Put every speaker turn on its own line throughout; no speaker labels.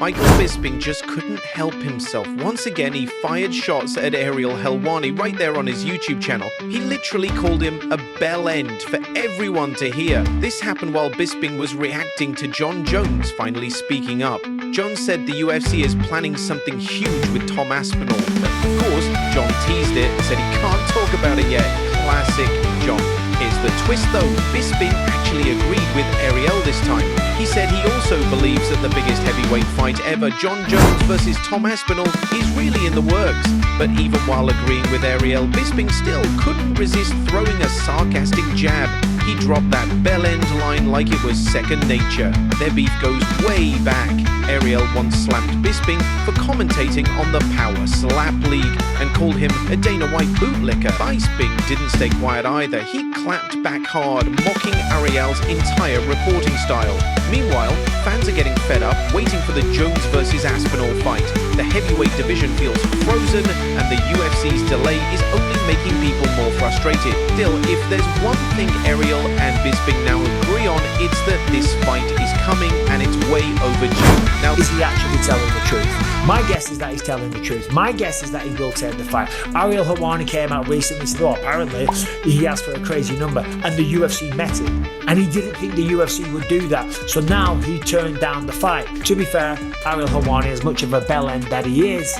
Michael Bisping just couldn't help himself. Once again, he fired shots at Ariel Helwani right there on his YouTube channel. He literally called him a bell end for everyone to hear. This happened while Bisping was reacting to Jon Jones finally speaking up. Jones said the UFC is planning something huge with Tom Aspinall. But of course, Jon teased it and said he can't talk about it yet. Classic Jon. Here's the twist though, Bisping actually agreed with Ariel this time. He said he also believes that the biggest heavyweight fight ever, Jon Jones versus Tom Aspinall, is really in the works. But even while agreeing with Ariel, Bisping still couldn't resist throwing a sarcastic jab. He dropped that bell-end line like it was second nature. Their beef goes way back. Ariel once slapped Bisping for commentating on the Power Slap League and called him a Dana White bootlicker. Bisping didn't stay quiet either. He clapped back hard, mocking Ariel's entire reporting style. Meanwhile, fans are getting fed up, waiting for the Jones versus Aspinall fight. The heavyweight division feels frozen, and the UFC's delay is only making people more frustrated. Still, if there's one thing Ariel and Bisping now agree on, it's that this fight is coming and it's way overdue. Now,
is he actually telling the truth? My guess is that he's telling the truth. My guess is that he will take the fight. Ariel Helwani came out recently and said, oh, apparently he asked for a crazy number and the UFC met him. And he didn't think the UFC would do that. So now he turned down the fight. To be fair, Ariel Helwani, as much of a bell end that he is,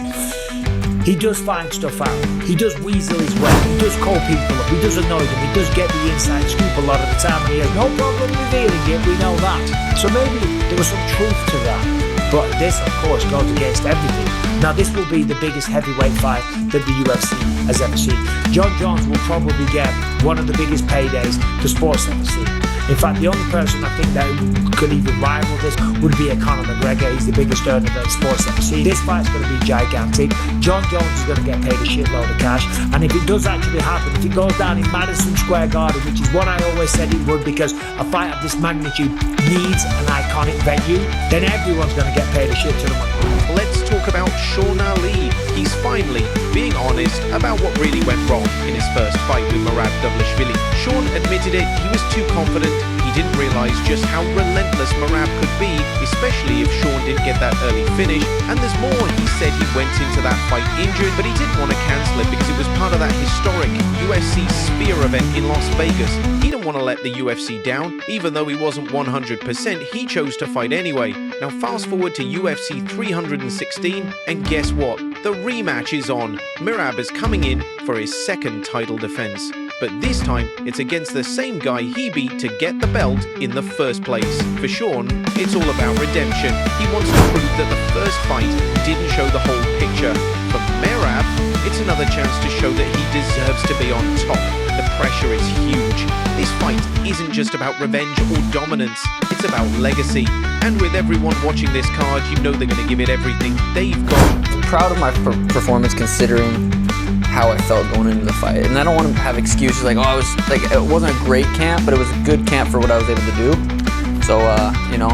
he does find stuff out. He does weasel his way. He does call people up. He does annoy them. He does get the inside scoop a lot of the time. And he has no problem revealing it. We know that. So maybe there was some truth to that. But this, of course, goes against everything. Now, this will be the biggest heavyweight fight that the UFC has ever seen. Jon Jones will probably get one of the biggest paydays the sport's ever seen. In fact, the only person I think that could even rival this would be a Conor McGregor. He's the biggest earner that sports ever seen. This fight's going to be gigantic. Jon Jones is going to get paid a shitload of cash. And if it does actually happen, if it goes down in Madison Square Garden, which is what I always said it would, because a fight of this magnitude needs an iconic venue, then everyone's going to get paid a shit ton of money.
Let's talk about Sean Ali. He's finally being honest about what really went wrong in his first fight with Merab Dvalishvili. Sean admitted it, he was too confident. He didn't realise just how relentless Merab could be, especially if Sean didn't get that early finish. And there's more, he said he went into that fight injured, but he didn't want to cancel it because it was part of that historic UFC Sphere event in Las Vegas. He didn't want to let the UFC down, even though he wasn't 100%, he chose to fight anyway. Now fast forward to UFC 316, and guess what? The rematch is on. Merab is coming in for his second title defense. But this time, it's against the same guy he beat to get the belt in the first place. For Sean, it's all about redemption. He wants to prove that the first fight didn't show the whole picture. For Merab, it's another chance to show that he deserves to be on top. The pressure is huge. This fight isn't just about revenge or dominance, it's about legacy. And with everyone watching this card, you know they're going to give it everything they've got.
I'm proud of my performance considering how I felt going into the fight, and I don't want to have excuses like, oh, I was like, it wasn't a great camp, but it was a good camp for what I was able to do. So, you know,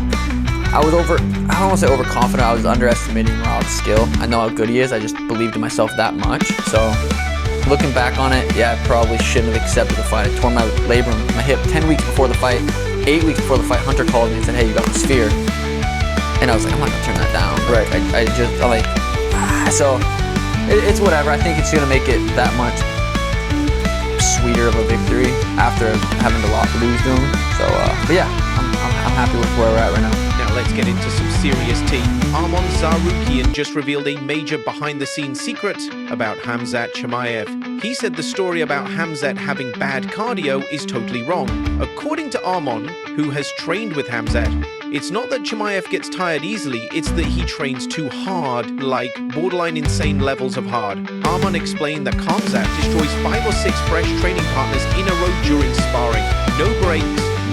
I don't want to say overconfident. I was underestimating Merab's skill. I know how good he is. I just believed in myself that much. So, looking back on it, yeah, I probably shouldn't have accepted the fight. I tore my labrum, my hip 10 weeks before the fight. 8 weeks before the fight, Hunter called me and said, hey, you got the sphere. And I was like, I'm not gonna turn that down.
Right.
I'm like, so. It's whatever. I think it's going to make it that much sweeter of a victory after having to lose to him. So, but yeah, I'm happy with where we're at right now.
Now let's get into some serious tea. Arman Tsarukyan just revealed a major behind-the-scenes secret about Khamzat Chimaev. He said the story about Khamzat having bad cardio is totally wrong. According to Arman, who has trained with Khamzat, it's not that Chimaev gets tired easily, it's that he trains too hard, like borderline insane levels of hard. Arman explained that Khamzat destroys 5 or 6 fresh training partners in a row during sparring. No breaks,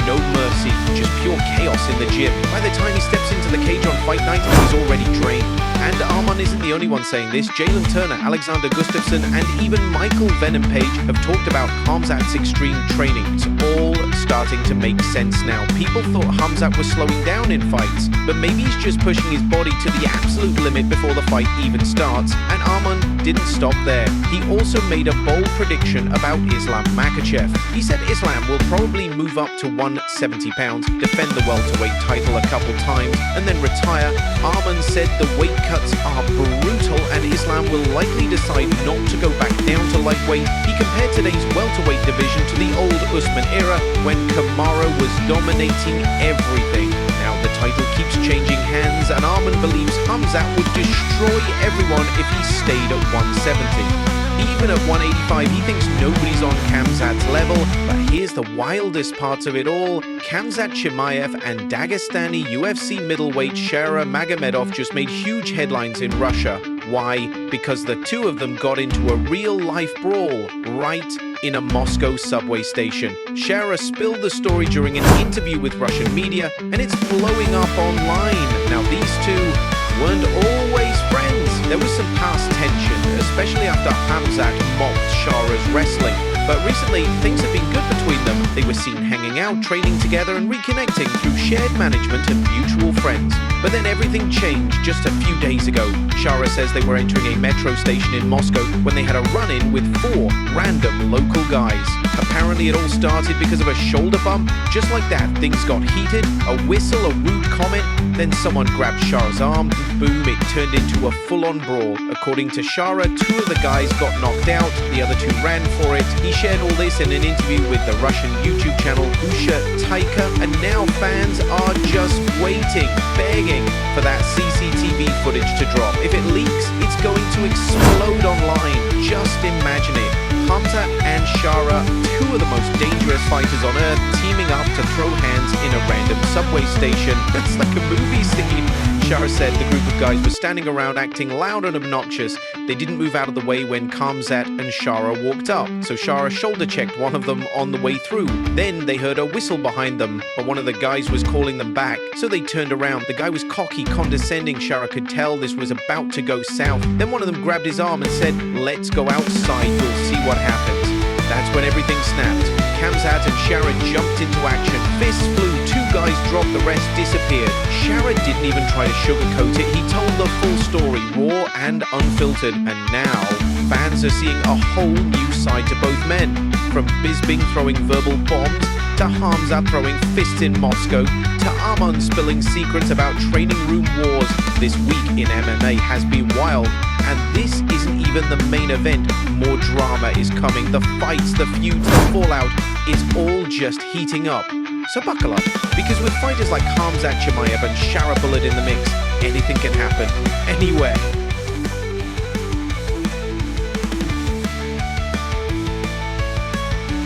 no mercy, just pure chaos in the gym. By the time he steps into the cage on fight night, he's already drained. And Arman isn't the only one saying this. Jalen Turner, Alexander Gustafsson, and even Michael Venom Page have talked about Khamzat's extreme training. It's all starting to make sense now. People thought Khamzat was slowing down in fights, but maybe he's just pushing his body to the absolute limit before the fight even starts. And Arman didn't stop there. He also made a bold prediction about Islam Makhachev. He said Islam will probably move up to 170 pounds, defend the welterweight title a couple times, and then retire. Arman said the weight cuts are brutal and Islam will likely decide not to go back down to lightweight. He compared today's welterweight division to the old Usman era when Kamaru was dominating everything. Now the title keeps changing hands and Arman believes Khamzat would destroy everyone if he stayed at 170. Even at 185, he thinks nobody's on Khamzat's level, but here's the wildest part of it all. Khamzat Chimaev and Dagestani UFC middleweight Shara Magomedov just made huge headlines in Russia. Why? Because the two of them got into a real-life brawl right in a Moscow subway station. Shara spilled the story during an interview with Russian media, and it's blowing up online. Now, these two weren't always friends. There was some past tension, especially after Khamzat mocked Shara's wrestling. But recently, things have been good between them. They were seen hanging out, training together, and reconnecting through shared management and mutual friends. But then everything changed just a few days ago. Shara says they were entering a metro station in Moscow when they had a run-in with 4 random local guys. Apparently it all started because of a shoulder bump. Just like that, things got heated, a whistle, a rude comment, then someone grabbed Shara's arm, and boom, it turned into a full-on brawl. According to Shara, 2 of the guys got knocked out, the other 2 ran for it. He shared all this in an interview with the Russian YouTube channel Usha Taika, and now fans are just waiting, begging for that CCTV footage to drop. If it leaks, it's going to explode online. Just imagine it. Khamzat and Shara, 2 of the most dangerous fighters on earth, teaming up to throw hands in a random subway station. That's like a movie scene. Shara said the group of guys were standing around acting loud and obnoxious. They didn't move out of the way when Khamzat and Shara walked up, so Shara shoulder-checked one of them on the way through. Then they heard a whistle behind them, but one of the guys was calling them back, so they turned around. The guy was cocky, condescending. Shara could tell this was about to go south. Then one of them grabbed his arm and said, "Let's go outside, you'll see what happens." That's when everything snapped. Khamzat and Shara jumped into action. Fists flew, 2 guys dropped, the rest disappeared. Shara didn't even try to sugarcoat it. He told the full story, raw and unfiltered. And now, fans are seeing a whole new side to both men. From Bisping throwing verbal bombs, to Khamzat throwing fists in Moscow, to Arman spilling secrets about training room wars. This week in MMA has been wild. And this isn't even the main event. More drama is coming. The fights, the feuds, the fallout, it's all just heating up. So buckle up, because with fighters like Khamzat Chimaev and Shara Bullet in the mix, anything can happen, anywhere.